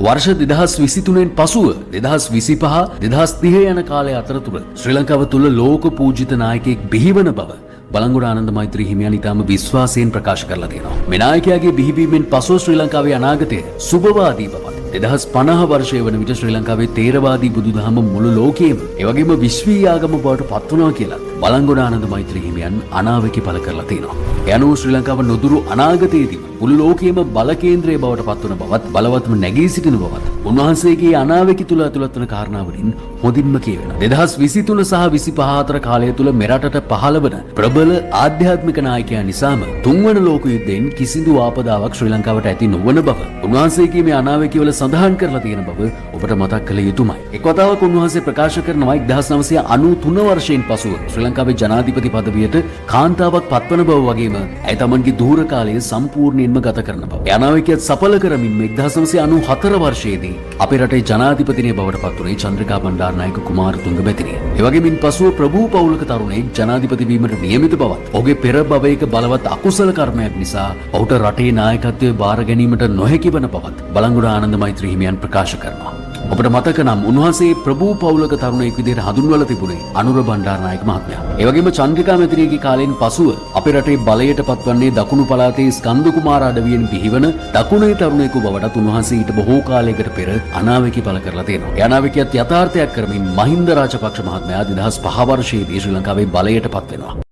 වර්ෂ 2023න් පසුව 2025 2030 යන කාලය අතරතුර ශ්‍රී ලංකාව තුළ ලෝක පූජිත නායකයෙක් බිහිවන බව බලංගොඩ ආනන්ද මෛත්‍රී හිමියන් ඉතාම විශ්වාසයෙන් ප්‍රකාශ කරලා තියෙනවා. මේ නායකයාගේ බිහිවීමෙන් පසුව ශ්‍රී ලංකාවේ අනාගතය සුබවාදී බවත් 2050 වර්ෂය වන විට ශ්‍රී ලංකාවේ තේරවාදී බුදුදහම මුළු ලෝකයේම එවැගේම විශ්වීය ආගම බවට පත් වුණා කියලා බලංගොඩ ආනන්ද මෛත්‍රී හිමියන් අනාවැකි පළ කරලා තියෙනවා. ඒ අනුව ශ්‍රී ලංකාව නොදුරු අනාගතයේදී මුළු ලෝකයේම බල කේන්ද්‍රය බවට පත් වන බවත් බලවත්ම නැගී සිටින බවත් උන්වහන්සේගේ අනාවැකි තුල ඇතුළත් වන කාරණාවලින් හොඳින්ම කියවෙනවා. 2023 සහ 25 අතර කාලය තුල මෙරටට පහළ වන ප්‍රබල ආධ්‍යාත්මික නායකයා නිසාම තුන්වන ලෝක යුද්ධයෙන් කිසිදු ආපදාවක් ශ්‍රී ලංකාවට ඇති නොවන බව උන්වහන්සේගේ මේ අනාවැකි වල සඳහන් කරලා තියෙන බව ඔබට මතක් කළ යුතුමයි. එක් වතාවක් උන්වහන්සේ ප්‍රකාශ කරනවා 1993 වර්ෂයෙන් පසුව ශ්‍රී ලංකාවේ ජනාධිපති පදවියට කාන්තාවක් පත්වන බව වගේම ඇය තමන්ගේ දූර කාලය සම්පූර්ණයෙන්ම ගත කරන බව. ඒ අනාවැකියත් සඵල කරමින් 1994 වර්ෂයේදී අපේ රටේ ජනාධිපතිනිය බවට පත් වුණේ චන්ද්‍රිකා බණ්ඩාරනායක කුමාරතුංග මැතිණිය. ඒ වගේම පසුව ප්‍රභූ පවුලක තරුණයෙක් ජනාධිපති වීමට නියමිත බවත් ඔහුගේ පෙර භවයක බලවත් අකුසල කර්මයක් නිසා ඔහුට රටේ නායකත්වය බාර ගැනීමට නොහැකි වන බවත් බලංගොඩ ආනන්ද මෛත්‍රී හිමියන් ප්‍රකාශ කරනවා. ඔබට මතක නම් උන්වහන්සේ ප්‍රභූ පවුලක තරුණයෙක් විදිහට හඳුන්වලා තිබුණේ අනුර බණ්ඩාරනායක මහත්මයා. ඒ වගේම චන්ද්‍රිකා මැතිණියගේ කාලයෙන් පසුව අපේ රටේ බලයට පත්වන්නේ දකුණු පළාතේ ස්කන්ධ කුමාර අඩවියෙන් බිහිවන දකුණේ තරුණයෙකු බවටත් උන්වහන්සේ ඊට බොහෝ කාලයකට පෙර අනාවැකි පළ කරලා තියෙනවා. ඒ අනාවැකියත් යථාර්ථයක් කරමින් මහින්ද රාජපක්ෂ මහත්මයා 2005 වර්ෂයේදී ශ්‍රී ලංකාවේ බලයට පත් වෙනවා.